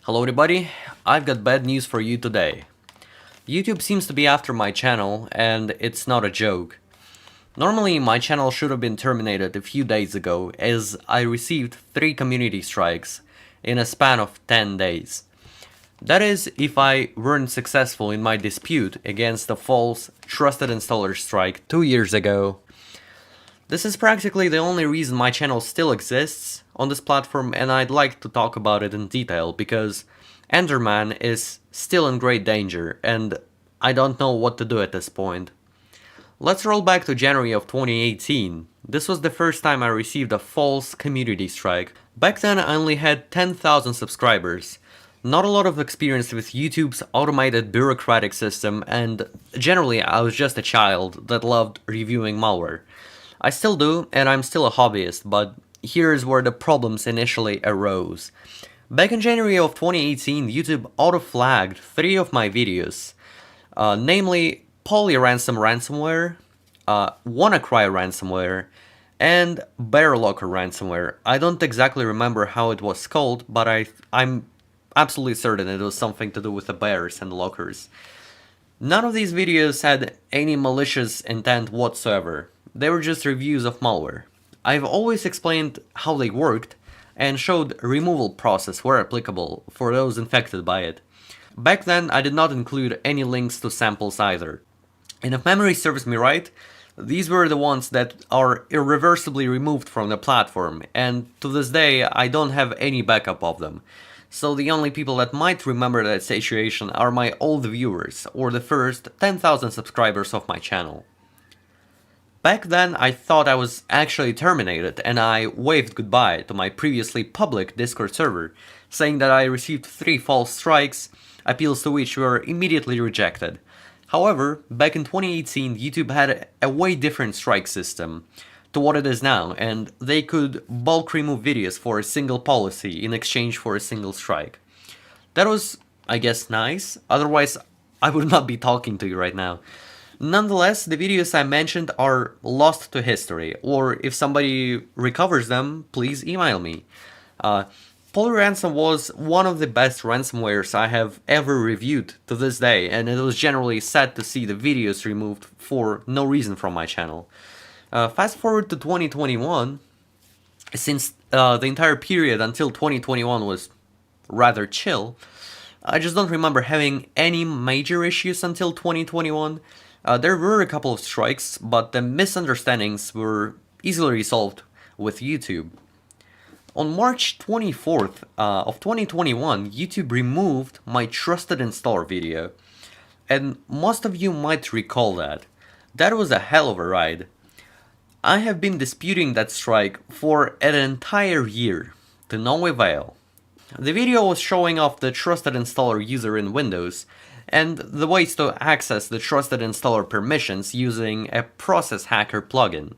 Hello everybody, I've got bad news for you today. YouTube seems to be after my channel, and it's not a joke. Normally my channel should have been terminated a few days ago, as I received 3 community strikes in a span of 10 days. That is, if I weren't successful in my dispute against the false trusted installer strike 2 years ago. This is practically the only reason my channel still exists on this platform, and I'd like to talk about it in detail because Enderman is still in great danger and I don't know what to do at this point. Let's roll back to January of 2018. This was the first time I received a false community strike. Back then I only had 10,000 subscribers. Not a lot of experience with YouTube's automated bureaucratic system, and generally I was just a child that loved reviewing malware. I still do, and I'm still a hobbyist, but here's where the problems initially arose. Back in January of 2018, YouTube auto-flagged 3 of my videos, namely Polyransom ransomware, WannaCry ransomware, and BearLocker ransomware. I don't exactly remember how it was called, but I'm absolutely certain it was something to do with the bears and lockers. None of these videos had any malicious intent whatsoever. They were just reviews of malware. I've always explained how they worked and showed a removal process where applicable for those infected by it. Back then I did not include any links to samples either. And if memory serves me right, these were the ones that are irreversibly removed from the platform, and to this day I don't have any backup of them. So the only people that might remember that situation are my old viewers or the first 10,000 subscribers of my channel. Back then I thought I was actually terminated, and I waved goodbye to my previously public Discord server, saying that I received 3 false strikes, appeals to which were immediately rejected. However, back in 2018 YouTube had a way different strike system to what it is now, and they could bulk remove videos for a single policy in exchange for a single strike. That was, I guess, nice, otherwise I would not be talking to you right now. Nonetheless, the videos I mentioned are lost to history, or if somebody recovers them, please email me. Polyransom was one of the best ransomwares I have ever reviewed to this day, and it was generally sad to see the videos removed for no reason from my channel. Fast forward to 2021, since the entire period until 2021 was rather chill, I just don't remember having any major issues until 2021. There were a couple of strikes, but the misunderstandings were easily resolved with YouTube. On March 24th of 2021, YouTube removed my trusted installer video, and most of you might recall that. That was a hell of a ride. I have been disputing that strike for an entire year, to no avail. The video was showing off the trusted installer user in Windows, and the ways to access the trusted installer permissions using a process hacker plugin.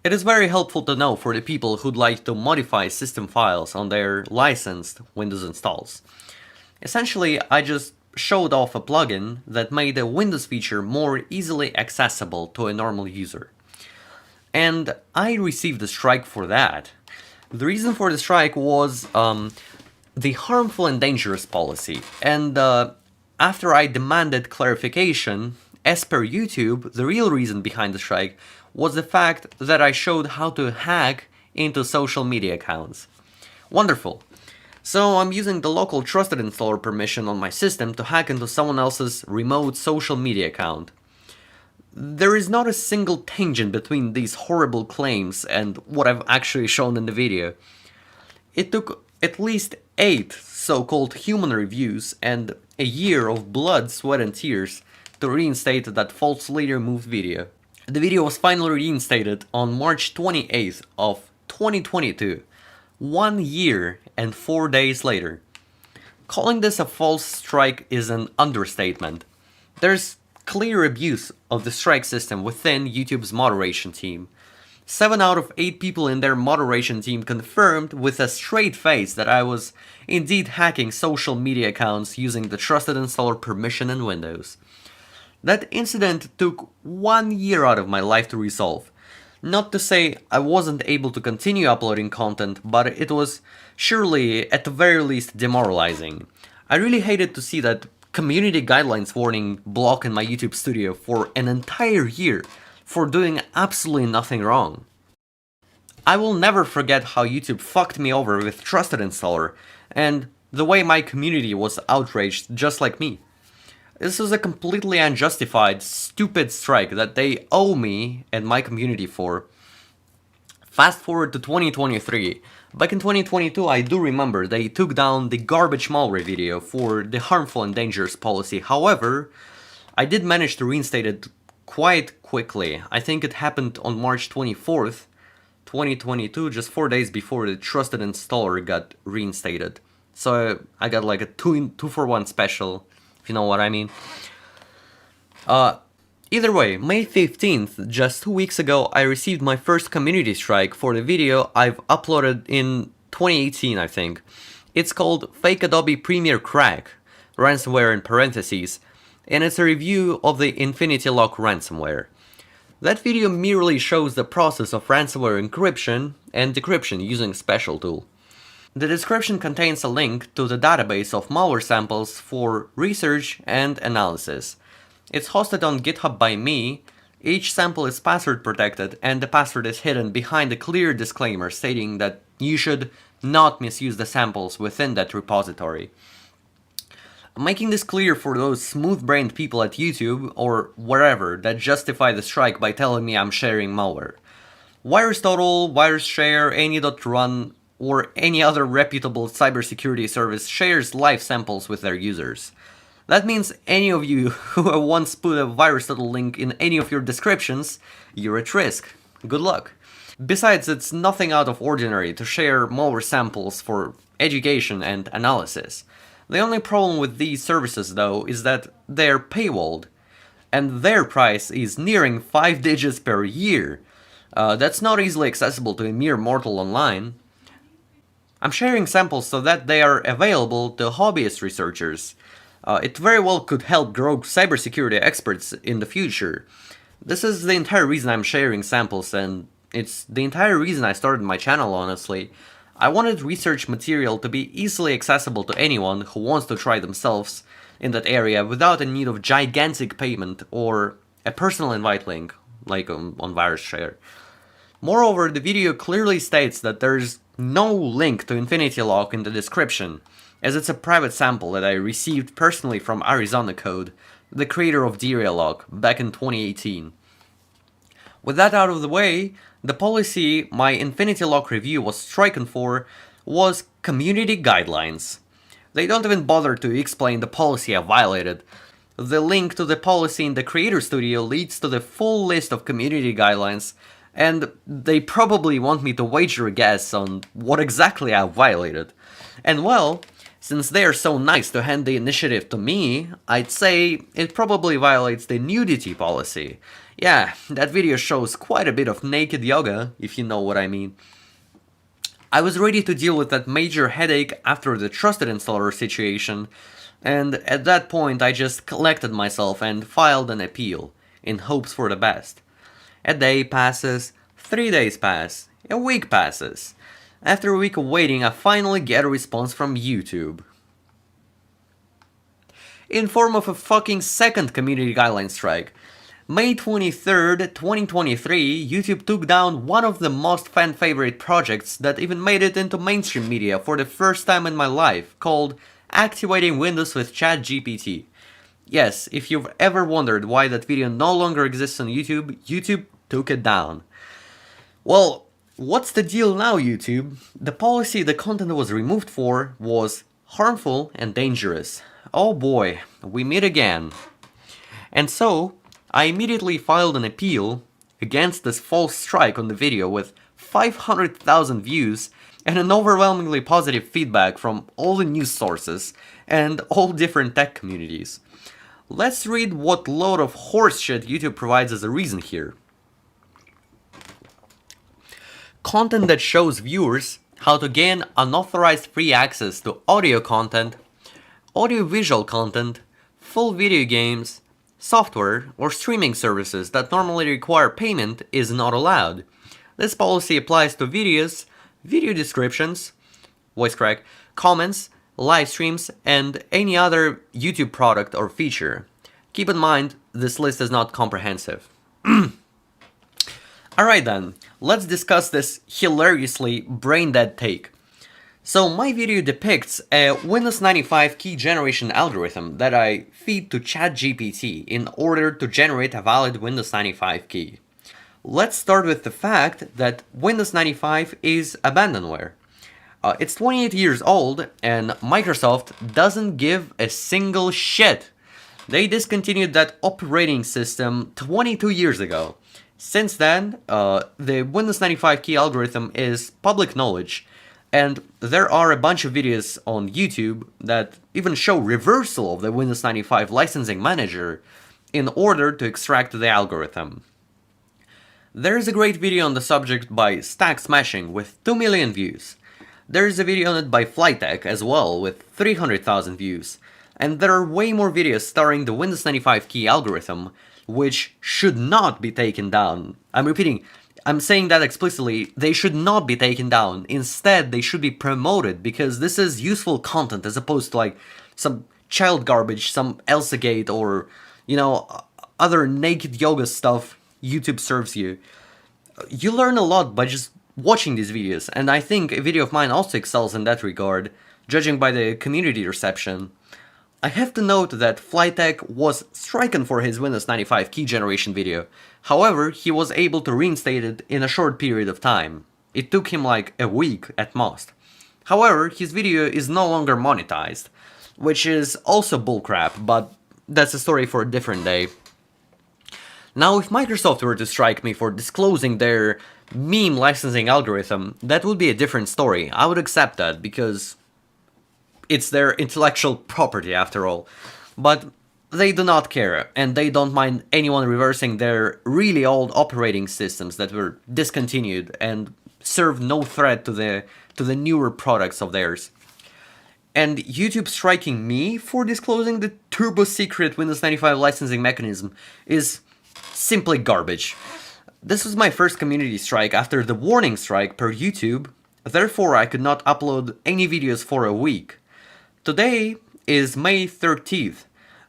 It is very helpful to know for the people who'd like to modify system files on their licensed Windows installs. Essentially, I just showed off a plugin that made a Windows feature more easily accessible to a normal user. And I received a strike for that. The reason for the strike was the harmful and dangerous policy, and after I demanded clarification, as per YouTube, the real reason behind the strike was the fact that I showed how to hack into social media accounts. Wonderful. So I'm using the local trusted installer permission on my system to hack into someone else's remote social media account. There is not a single tangent between these horrible claims and what I've actually shown in the video. It took at least 8 so-called human reviews and a year of blood, sweat and tears to reinstate that falsely removed video. The video was finally reinstated on March 28th of 2022, 1 year and 4 days later. Calling this a false strike is an understatement. There's clear abuse of the strike system within YouTube's moderation team. 7 out of 8 people in their moderation team confirmed with a straight face that I was indeed hacking social media accounts using the trusted installer permission in Windows. That incident took 1 year out of my life to resolve. Not to say I wasn't able to continue uploading content, but it was surely, at the very least, demoralizing. I really hated to see that community guidelines warning block in my YouTube studio for an entire year for doing absolutely nothing wrong. I will never forget how YouTube fucked me over with Trusted Installer, and the way my community was outraged just like me. This is a completely unjustified, stupid strike that they owe me and my community for. Fast forward to 2023. Back in 2022, I do remember they took down the garbage malware video for the harmful and dangerous policy. However, I did manage to reinstate it quite quickly. I think it happened on March 24th, 2022, just 4 days before the Trusted Installer got reinstated. So I got like a 2-for-1 special, if you know what I mean. Either way, May 15th, just 2 weeks ago, I received my first community strike for the video I've uploaded in 2018, I think. It's called Fake Adobe Premiere Crack, ransomware in parentheses, and it's a review of the Infinity Lock ransomware. That video merely shows the process of ransomware encryption and decryption using a special tool. The description contains a link to the database of malware samples for research and analysis. It's hosted on GitHub by me, each sample is password protected, and the password is hidden behind a clear disclaimer stating that you should not misuse the samples within that repository. I'm making this clear for those smooth-brained people at YouTube or wherever that justify the strike by telling me I'm sharing malware. VirusTotal, VirusShare, Any.Run, or any other reputable cybersecurity service shares live samples with their users. That means any of you who once put a VirusTotal link in any of your descriptions, you're at risk. Good luck. Besides, it's nothing out of ordinary to share malware samples for education and analysis. The only problem with these services, though, is that they're paywalled, and their price is nearing 5 digits per year. That's not easily accessible to a mere mortal online. I'm sharing samples so that they are available to hobbyist researchers. It very well could help grow cybersecurity experts in the future. This is the entire reason I'm sharing samples, and it's the entire reason I started my channel, honestly. I wanted research material to be easily accessible to anyone who wants to try themselves in that area without a need of gigantic payment or a personal invite link, like on VirusShare. Moreover, the video clearly states that there's no link to Infinity Lock in the description, as it's a private sample that I received personally from Arizona Code, the creator of DRLock, back in 2018. With that out of the way, the policy my Infinity Lock review was stricken for was community guidelines. They don't even bother to explain the policy I violated. The link to the policy in the Creator Studio leads to the full list of community guidelines, and they probably want me to wager a guess on what exactly I violated. And well, since they are so nice to hand the initiative to me, I'd say it probably violates the nudity policy. Yeah, that video shows quite a bit of naked yoga, if you know what I mean. I was ready to deal with that major headache after the Trusted Installer situation, and at that point I just collected myself and filed an appeal, in hopes for the best. A day passes, 3 days pass, a week passes. After a week of waiting, I finally get a response from YouTube. In form of a fucking second community guideline strike. May 23rd, 2023, YouTube took down one of the most fan-favorite projects that even made it into mainstream media for the first time in my life, called Activating Windows with ChatGPT. Yes, if you've ever wondered why that video no longer exists on YouTube, YouTube took it down. Well, what's the deal now, YouTube? The policy the content was removed for was harmful and dangerous. Oh boy, we meet again. And so, I immediately filed an appeal against this false strike on the video with 500,000 views and an overwhelmingly positive feedback from all the news sources and all different tech communities. Let's read what load of horseshit YouTube provides as a reason here. Content that shows viewers how to gain unauthorized free access to audio content, audio-visual content, full video games, software, or streaming services that normally require payment is not allowed. This policy applies to videos, video descriptions, voice crack, comments, live streams, and any other YouTube product or feature. Keep in mind, this list is not comprehensive. Alright then, let's discuss this hilariously brain-dead take. So my video depicts a Windows 95 key generation algorithm that I feed to ChatGPT in order to generate a valid Windows 95 key. Let's start with the fact that Windows 95 is abandonware. It's 28 years old and Microsoft doesn't give a single shit. They discontinued that operating system 22 years ago. Since then, the Windows 95 key algorithm is public knowledge, and there are a bunch of videos on YouTube that even show reversal of the Windows 95 licensing manager in order to extract the algorithm. There is a great video on the subject by Stack Smashing with 2 million views. There is a video on it by Flytech as well with 300,000 views. And there are way more videos starring the Windows 95 key algorithm, which should not be taken down. I'm repeating, I'm saying that explicitly, they should not be taken down. Instead, they should be promoted because this is useful content as opposed to like some child garbage, some Elsagate or, you know, other naked yoga stuff YouTube serves you. You learn a lot by just watching these videos, and I think a video of mine also excels in that regard, judging by the community reception. I have to note that Flytech was stricken for his Windows 95 key generation video. However, he was able to reinstate it in a short period of time. It took him like a week at most. However, his video is no longer monetized, which is also bullcrap, but that's a story for a different day. Now, if Microsoft were to strike me for disclosing their meme licensing algorithm, that would be a different story. I would accept that because it's their intellectual property after all. But they do not care, and they don't mind anyone reversing their really old operating systems that were discontinued and serve no threat to the newer products of theirs. And YouTube striking me for disclosing the turbo secret Windows 95 licensing mechanism is simply garbage. This was my first community strike after the warning strike per YouTube, therefore I could not upload any videos for a week. Today is May 13th.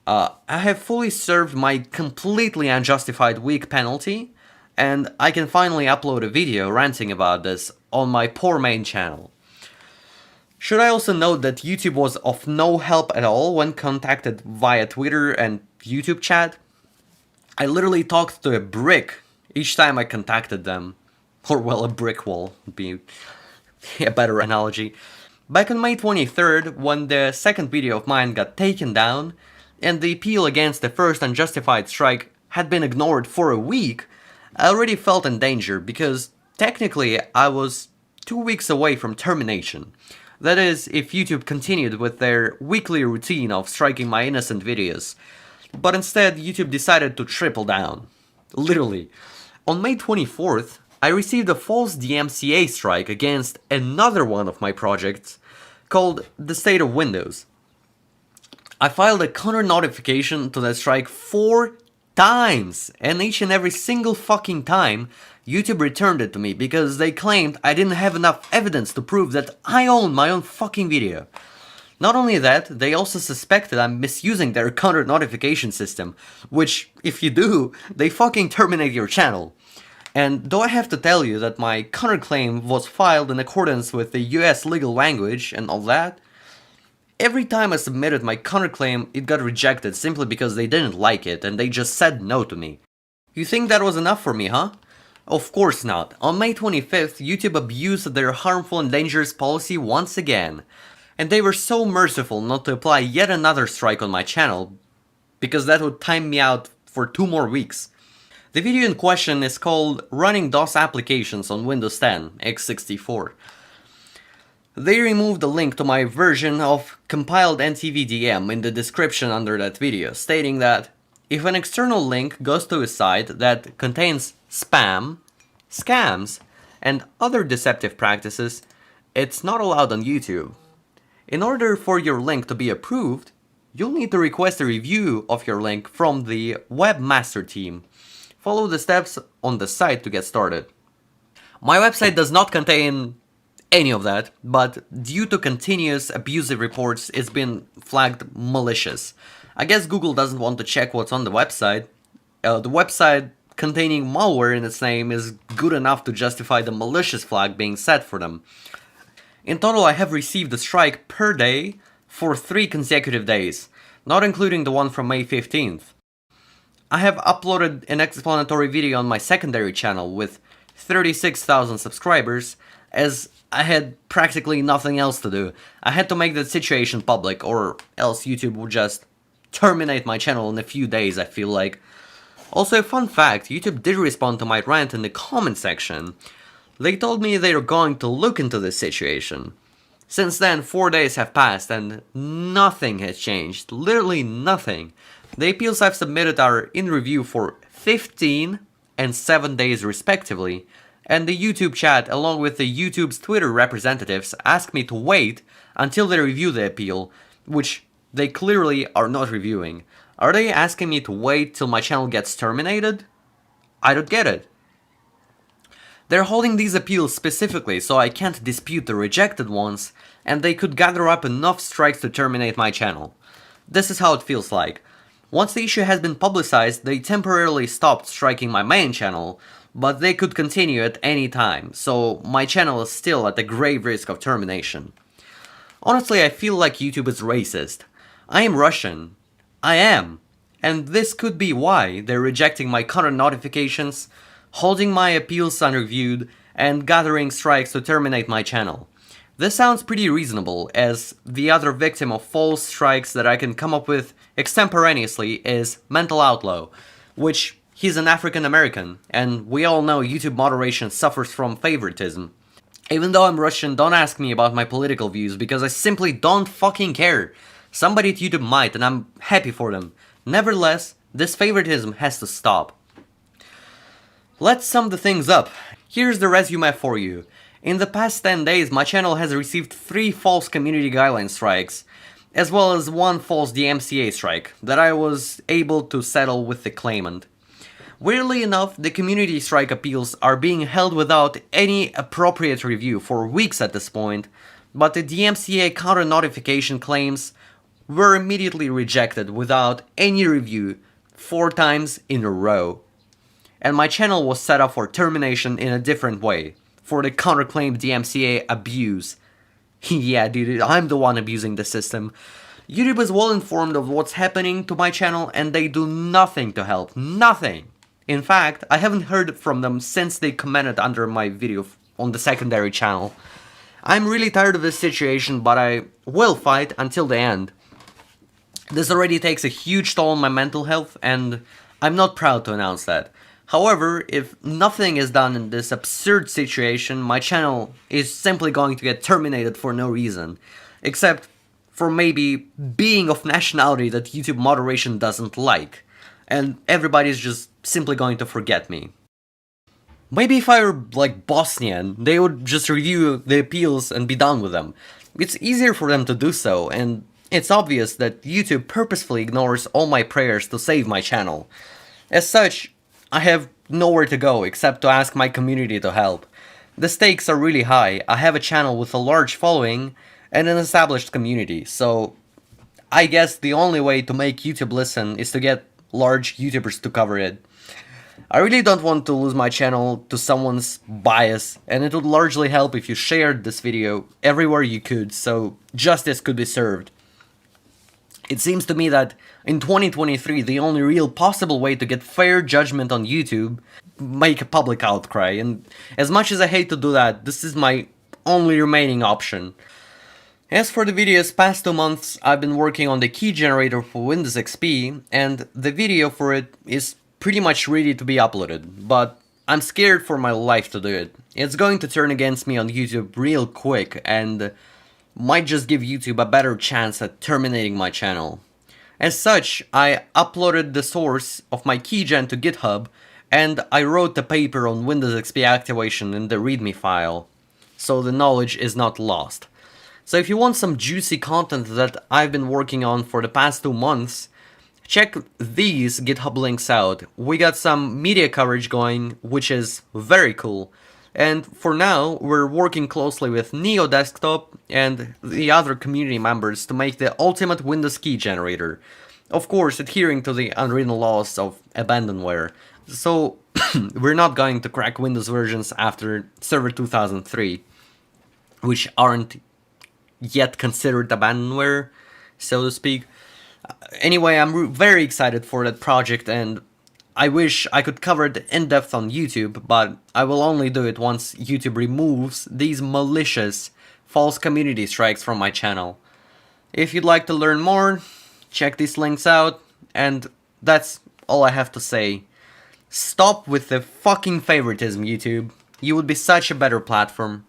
I have fully served my completely unjustified week penalty, and I can finally upload a video ranting about this on my poor main channel. Should I also note that YouTube was of no help at all when contacted via Twitter and YouTube chat? I literally talked to a brick each time I contacted them. Or well, a brick wall would be a better analogy. Back on May 23rd, when the second video of mine got taken down, and the appeal against the first unjustified strike had been ignored for a week, I already felt in danger because technically I was 2 weeks away from termination. That is, if YouTube continued with their weekly routine of striking my innocent videos. But instead, YouTube decided to triple down. Literally. On May 24th, I received a false DMCA strike against another one of my projects called The State of Windows. I filed a counter notification to that strike 4 times, and each and every single fucking time YouTube returned it to me because they claimed I didn't have enough evidence to prove that I own my own fucking video. Not only that, they also suspected I'm misusing their counter notification system, which, if you do, they fucking terminate your channel. And though I have to tell you that my counterclaim was filed in accordance with the US legal language and all that, every time I submitted my counterclaim, it got rejected simply because they didn't like it and they just said no to me. You think that was enough for me, huh? Of course not. On May 25th, YouTube abused their harmful and dangerous policy once again. And they were so merciful not to apply yet another strike on my channel, because that would time me out for 2 more weeks. The video in question is called Running DOS Applications on Windows 10 x64. They removed the link to my version of compiled NTVDM in the description under that video, stating that if an external link goes to a site that contains spam, scams, and other deceptive practices, it's not allowed on YouTube. In order for your link to be approved, you'll need to request a review of your link from the webmaster team. Follow the steps on the site to get started. My website does not contain any of that, but due to continuous abusive reports, it's been flagged malicious. I guess Google doesn't want to check what's on the website. The website containing malware in its name is good enough to justify the malicious flag being set for them. In total, I have received a strike per day for 3 consecutive days, not including the one from May 15th. I have uploaded an explanatory video on my secondary channel with 36,000 subscribers, as I had practically nothing else to do. I had to make that situation public, or else YouTube would just terminate my channel in a few days, I feel like. Also, fun fact, YouTube did respond to my rant in the comment section. They told me they are going to look into this situation. Since then, 4 days have passed and nothing has changed. Literally nothing. The appeals I've submitted are in review for 15 and 7 days respectively, and the YouTube chat along with the YouTube's Twitter representatives asked me to wait until they review the appeal, which they clearly are not reviewing. Are they asking me to wait till my channel gets terminated? I don't get it. They're holding these appeals specifically so I can't dispute the rejected ones, and they could gather up enough strikes to terminate my channel. This is how it feels like. Once the issue has been publicized, they temporarily stopped striking my main channel, but they could continue at any time, so my channel is still at a grave risk of termination. Honestly, I feel like YouTube is racist. I am Russian. I am. And this could be why they're rejecting my content notifications, holding my appeals unreviewed, and gathering strikes to terminate my channel. This sounds pretty reasonable, as the other victim of false strikes that I can come up with extemporaneously is Mental Outlaw, which he's an African American, and we all know YouTube moderation suffers from favoritism. Even though I'm Russian, don't ask me about my political views, because I simply don't fucking care. Somebody at YouTube might, and I'm happy for them. Nevertheless, this favoritism has to stop. Let's sum the things up. Here's the resume for you. In the past 10 days, my channel has received 3 false community guideline strikes, as well as 1 false DMCA strike that I was able to settle with the claimant. Weirdly enough, the community strike appeals are being held without any appropriate review for weeks at this point, but the DMCA counter notification claims were immediately rejected without any review 4 times in a row. And my channel was set up for termination in a different way, for the counterclaim DMCA abuse. Yeah, dude, I'm the one abusing the system. YouTube is well informed of what's happening to my channel and they do nothing to help. Nothing! In fact, I haven't heard from them since they commented under my video on the secondary channel. I'm really tired of this situation, but I will fight until the end. This already takes a huge toll on my mental health, and I'm not proud to announce that. However, if nothing is done in this absurd situation, my channel is simply going to get terminated for no reason, except for maybe being of nationality that YouTube moderation doesn't like, and everybody's just simply going to forget me. Maybe if I were like Bosnian, they would just review the appeals and be done with them. It's easier for them to do so, and it's obvious that YouTube purposefully ignores all my prayers to save my channel. As such, I have nowhere to go except to ask my community to help. The stakes are really high. I have a channel with a large following and an established community, so I guess the only way to make YouTube listen is to get large YouTubers to cover it. I really don't want to lose my channel to someone's bias, and it would largely help if you shared this video everywhere you could so justice could be served. It seems to me that in 2023, the only real possible way to get fair judgment on YouTube, make a public outcry, and as much as I hate to do that, this is my only remaining option. As for the videos past 2 months, I've been working on the key generator for Windows XP, and the video for it is pretty much ready to be uploaded, but I'm scared for my life to do it. It's going to turn against me on YouTube real quick, and might just give YouTube a better chance at terminating my channel. As such, I uploaded the source of my keygen to GitHub, and I wrote the paper on Windows XP activation in the README file, so the knowledge is not lost. So if you want some juicy content that I've been working on for the past 2 months, check these GitHub links out. We got some media coverage going, which is very cool. And for now, we're working closely with Neo Desktop and the other community members to make the ultimate Windows key generator. Of course, adhering to the unwritten laws of abandonware. So, we're not going to crack Windows versions after Server 2003, which aren't yet considered abandonware, so to speak. Anyway, I'm very excited for that project, and I wish I could cover it in depth on YouTube, but I will only do it once YouTube removes these malicious false community strikes from my channel. If you'd like to learn more, check these links out, and that's all I have to say. Stop with the fucking favoritism, YouTube. You would be such a better platform.